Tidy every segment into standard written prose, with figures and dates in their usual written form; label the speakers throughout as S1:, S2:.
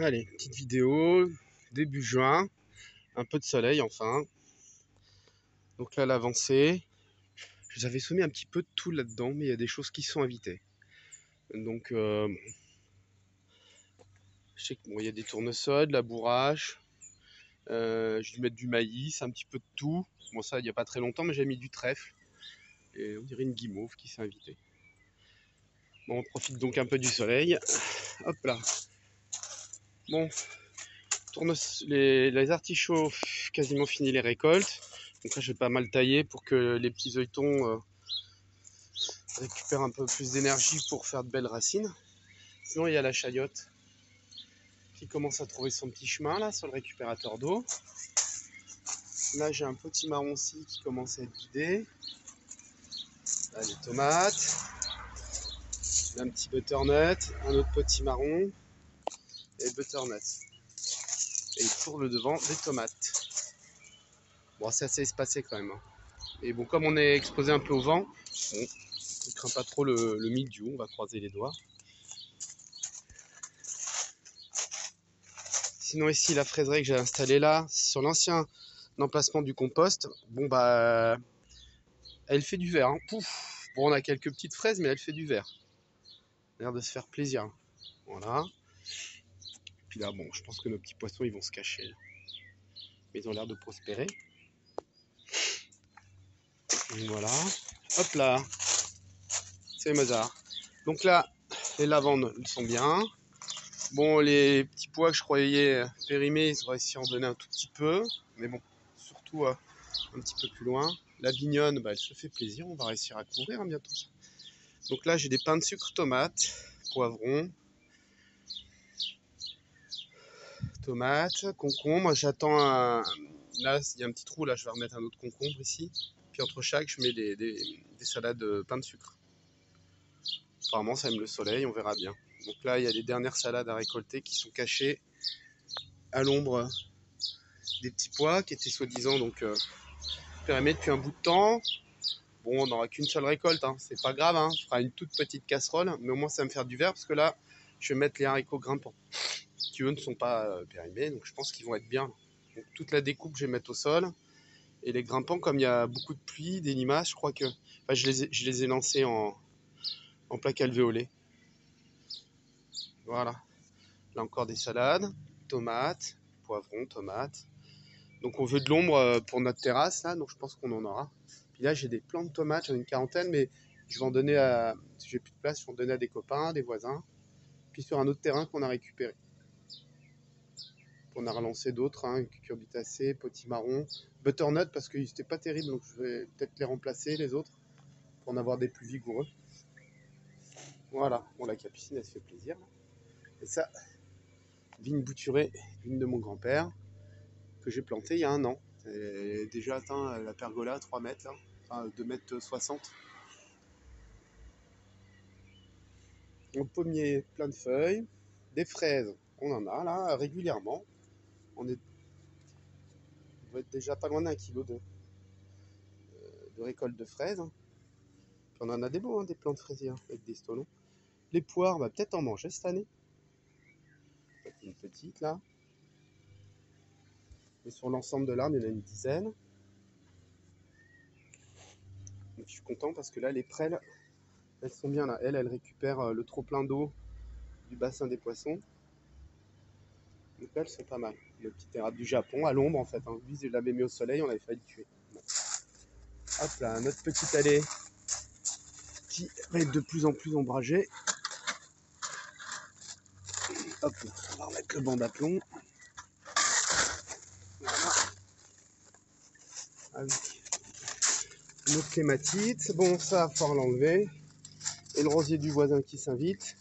S1: Allez, petite vidéo, début juin, un peu de soleil enfin. Donc là, l'avancée, je vous avais soumis un petit peu de tout là-dedans, mais il y a des choses qui sont invitées. Donc, je sais que bon, il y a des tournesols, de la bourrache, je vais mettre du maïs, un petit peu de tout. Bon, ça, il n'y a pas très longtemps, mais j'ai mis du trèfle. Et on dirait une guimauve qui s'est invitée. Bon, on profite donc un peu du soleil. Hop là. Bon, les artichauts, quasiment fini les récoltes. Donc là, je vais pas mal tailler pour que les petits œilletons récupèrent un peu plus d'énergie pour faire de belles racines. Sinon, il y a la chayotte qui commence à trouver son petit chemin là sur le récupérateur d'eau. Là, j'ai un petit marron aussi qui commence à être vidé. Là, les tomates. Là, un petit butternut, un autre petit marron et butternut. Et pour le devant, des tomates. Bon, c'est assez espacé quand même. Et bon, comme on est exposé un peu au vent, bon, on ne craint pas trop le mildiou, on va croiser les doigts. Sinon ici, la fraiserie que j'ai installée là, sur l'ancien emplacement du compost, bon bah, elle fait du vert. Hein. Pouf. Bon, on a quelques petites fraises, mais elle fait du vert. Elle a l'air de se faire plaisir. Voilà. Puis là, bon, je pense que nos petits poissons, ils vont se cacher. Là. Mais ils ont l'air de prospérer. Voilà. Hop là. C'est Mozart. Donc là, les lavandes sont bien. Bon, les petits pois que je croyais périmés, ils ont réussi à en donner un tout petit peu. Mais bon, surtout un petit peu plus loin. La bignonne, bah, elle se fait plaisir. On va réussir à couvrir hein, bientôt. Donc là, j'ai des pains de sucre tomates, poivrons, tomates, concombres. J'attends un... Là, il y a un petit trou. Là, je vais remettre un autre concombre ici. Puis entre chaque, je mets des salades de pain de sucre. Apparemment, ça aime le soleil. On verra bien. Donc là, il y a les dernières salades à récolter qui sont cachées à l'ombre des petits pois qui étaient soi-disant donc périmés depuis un bout de temps. Bon, on n'aura qu'une seule récolte, hein. C'est pas grave, hein. Je ferai une toute petite casserole, mais au moins ça va me faire du vert parce que là, je vais mettre les haricots grimpants qui eux ne sont pas périmés, donc je pense qu'ils vont être bien. Donc, toute la découpe, je vais mettre au sol. Et les grimpants, comme il y a beaucoup de pluie, des limaces, je crois que. Enfin, je les ai lancés en plaque alvéolée. Voilà. Là encore des salades, tomates, poivrons, tomates. Donc on veut de l'ombre pour notre terrasse là, donc je pense qu'on en aura. Puis là j'ai des plants de tomates, j'en ai une quarantaine, mais je vais en donner à, si j'ai plus de place, je vais en donner à des copains, des voisins. Puis sur un autre terrain qu'on a récupéré. On a relancé d'autres, hein, cucurbitacées, potimarron, butternut parce qu'ils n'étaient pas terribles, donc je vais peut-être les remplacer les autres pour en avoir des plus vigoureux. Voilà, bon la capucine elle se fait plaisir. Et ça, vigne bouturée, vigne de mon grand-père, que j'ai plantée il y a 1 an. Elle a déjà atteint la pergola à 3 mètres, là. Enfin 2,60 m. Un pommier plein de feuilles, des fraises, on en a là régulièrement. On doit être déjà pas loin d'1 kilo de récolte de fraises. Puis on en a des beaux, hein, des plants de fraisiers hein, avec des stolons. Les poires, on va peut-être en manger cette année. Une petite là. Mais sur l'ensemble de l'arbre, il y en a une dizaine. Donc, je suis content parce que là, les prêles, elles sont bien là. Elles récupèrent le trop plein d'eau du bassin des poissons. Donc elles sont pas mal. Le petit érable du Japon, à l'ombre en fait. Hein. Lui, je l'avais mis au soleil, on avait failli le tuer. Bon. Hop là, notre petite allée qui va être de plus en plus ombragée. Hop là, on va remettre le banc d'aplomb. Voilà. Avec notre clématite. Bon, ça, il va falloir l'enlever. Et le rosier du voisin qui s'invite.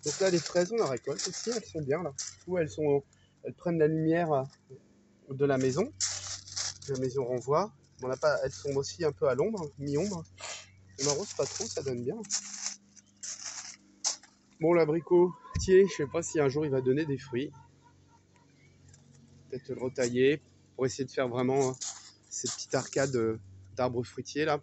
S1: Donc là, les fraises, on la récolte aussi, elles sont bien là. Où elles prennent la lumière de la maison. La maison renvoie. On n'a pas, elles sont aussi un peu à l'ombre, mi-ombre. On n'arrose pas trop, ça donne bien. Bon, l'abricotier, je sais pas si un jour il va donner des fruits. Peut-être le retailler pour essayer de faire vraiment cette petite arcade d'arbres fruitiers là.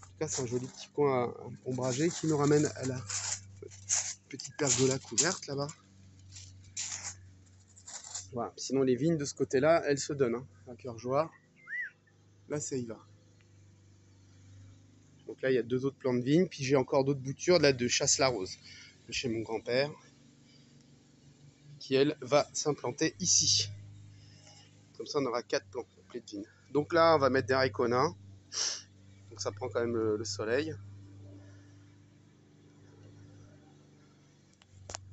S1: En tout cas, c'est un joli petit coin ombragé qui nous ramène à la petite pergola couverte là-bas. Voilà. Sinon les vignes de ce côté-là, elles se donnent, hein, à cœur joie. Là ça y va. Donc là il y a 2 autres plants de vignes, puis j'ai encore d'autres boutures là de chasse-la-rose de chez mon grand-père, qui elle va s'implanter ici. Comme ça on aura 4 plants complets de vignes. Donc là on va mettre des haricots nains. Donc ça prend quand même le soleil.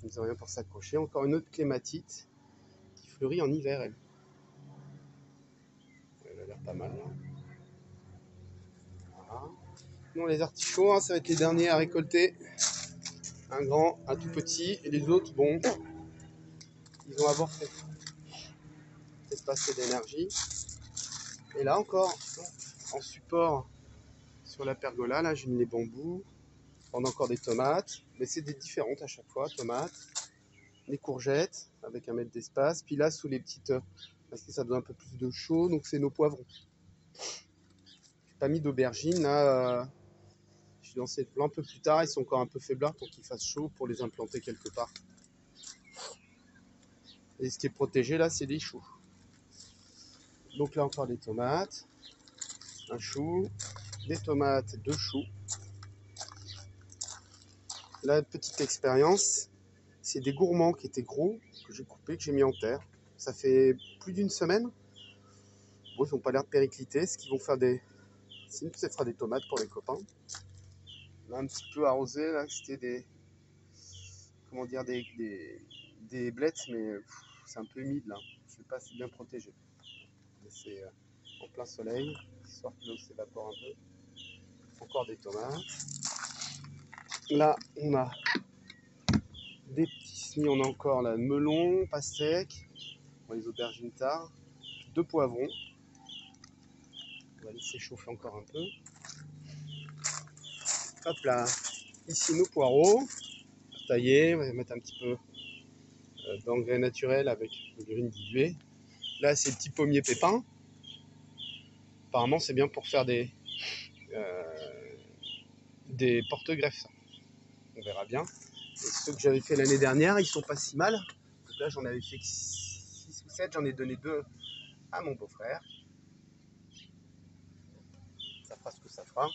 S1: Ils ont rien pour s'accrocher. Encore une autre clématite qui fleurit en hiver, elle. Elle a l'air pas mal. Là. Voilà. Non, les artichauts, hein, ça va être les derniers à récolter. Un grand, un tout petit. Et les autres, bon, ils ont avorté. Peut-être pas assez d'énergie. Et là encore, en support sur la pergola, là j'ai mis les bambous. On a encore des tomates. Mais c'est des différentes à chaque fois. Tomates, des courgettes avec 1 mètre d'espace. Puis là, sous les petites... parce que ça donne un peu plus de chaud, donc c'est nos poivrons. J'ai pas mis d'aubergines, là, je suis lancé le plan un peu plus tard, ils sont encore un peu faiblards pour qu'il fasse chaud pour les implanter quelque part. Et ce qui est protégé là, c'est les choux. Donc là encore des tomates, un chou, des tomates, 2 choux. La petite expérience, c'est des gourmands qui étaient gros, que j'ai coupés, que j'ai mis en terre. Ça fait plus d'1 semaine. Bon, ils n'ont pas l'air de péricliter, ce qu'ils vont faire des... Sinon, ça fera des tomates pour les copains. Là, un petit peu arrosé, là, c'était des... Comment dire, des blettes, mais c'est un peu humide, là. Je ne sais pas si bien protégé. C'est en plein soleil, histoire que l'eau s'évapore un peu. Encore des tomates. Là, on a des petits semis, on a encore là, melon, pastèque, bon, les aubergines tard, 2 poivrons. On va laisser chauffer encore un peu. Hop là, ici nos poireaux, taillés, on va mettre un petit peu d'engrais naturel avec le green dilué. Là, c'est le petit pommier pépin. Apparemment, c'est bien pour faire des porte-greffes. On verra bien. Et ceux que j'avais fait l'année dernière, ils sont pas si mal. Donc là, j'en avais fait 6 ou 7. J'en ai donné 2 à mon beau-frère. Ça fera ce que ça fera.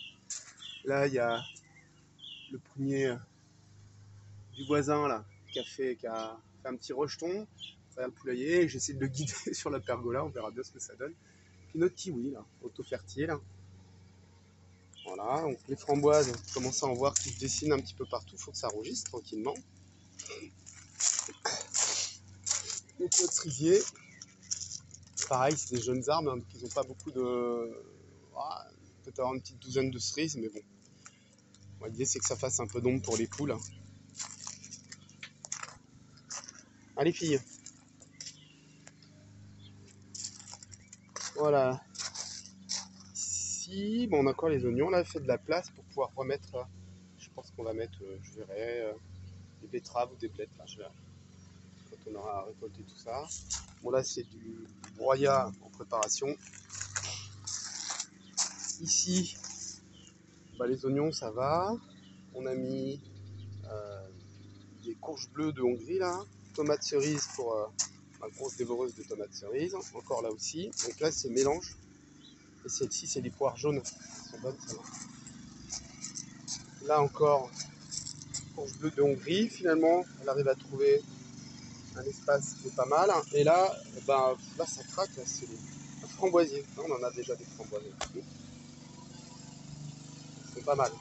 S1: Là, il y a le premier du voisin là, qui a fait un petit rejeton derrière le poulailler. J'essaie de le guider sur la pergola. On verra bien ce que ça donne. Puis notre kiwi, là, auto-fertile. Voilà, donc les framboises, on commence à en voir qui se dessinent un petit peu partout. Il faut que ça rougisse tranquillement. Donc notre cerisier, pareil, c'est des jeunes arbres, hein, qui n'ont pas beaucoup de... Ah, peut-être avoir une petite douzaine de cerises, mais bon. L'idée, c'est que ça fasse un peu d'ombre pour les poules. Allez, filles. Voilà. Ici, bon, on a encore les oignons. Là, fait de la place pour pouvoir remettre... Je pense qu'on va mettre, je verrai, des betteraves ou des blettes. Là, je verrai. Quand on aura récolté tout ça. Bon, là, c'est du broyat en préparation. Ici, bah, les oignons, ça va. On a mis des courges bleues de Hongrie, là. Tomates cerises pour ma grosse dévoreuse de tomates cerises. Encore là aussi. Donc là, c'est mélange. Et celle-ci, c'est des poires jaunes. Elles sont bonnes, ça va. Là encore, courges bleues de Hongrie. Finalement, elle arrive à trouver un espace qui est pas mal. Et là, ben, là ça craque. C'est des framboisiers. Là, on en a déjà des framboisiers. C'est pas mal.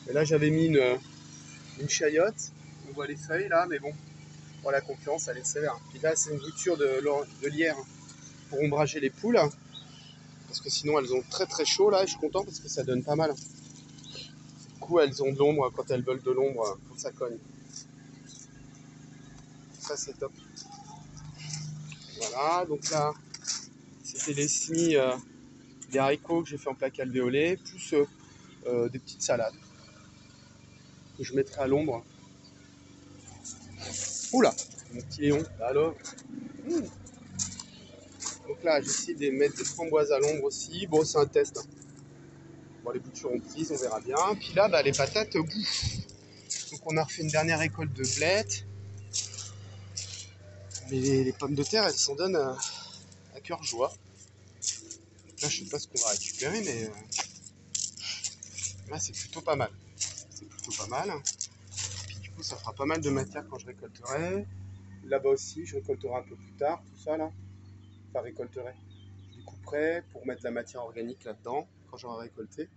S1: Et là, j'avais mis une chayotte. On voit les feuilles là, mais bon, pour la concurrence, elle est sévère. Puis là, c'est une bouture de lierre pour ombrager les poules. Parce que sinon, elles ont très très chaud là. Et je suis content parce que ça donne pas mal. Du coup, elles ont de l'ombre quand elles veulent de l'ombre quand ça cogne. Ça, c'est top. Voilà, donc là, c'était les semis des haricots que j'ai fait en plaque alvéolée, plus des petites salades que je mettrai à l'ombre. Oula, mon petit Léon, alors. Donc là, j'essaie de mettre des framboises à l'ombre aussi. Bon, c'est un test. Hein. Bon, les boutures ont prise, on verra bien. Puis là, bah, les patates, Donc on a refait une dernière récolte de blettes. Mais les pommes de terre, elles s'en donnent à cœur joie. Donc là, je sais pas ce qu'on va récupérer, mais là, c'est plutôt pas mal. C'est plutôt pas mal. Puis du coup, ça fera pas mal de matière quand je récolterai. Là-bas aussi, je récolterai un peu plus tard, tout ça là. Enfin, récolterai. Je découperai pour mettre la matière organique là-dedans, quand j'aurai récolté.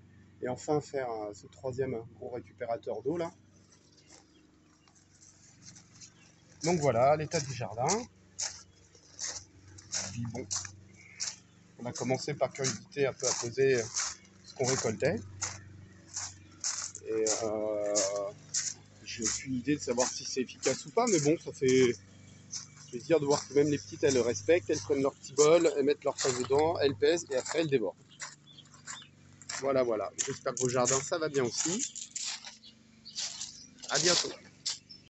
S1: Et enfin, faire ce troisième gros récupérateur d'eau là. Donc voilà, l'état du jardin. Puis bon, on a commencé par curiosité un peu à poser ce qu'on récoltait. Et j'ai aucune idée de savoir si c'est efficace ou pas, mais bon, ça fait plaisir de voir que même les petites, elles le respectent, elles prennent leur petit bol, elles mettent leur face dedans, elles pèsent et après elles dévorent. Voilà, voilà. J'espère que vos jardins, ça va bien aussi. À bientôt.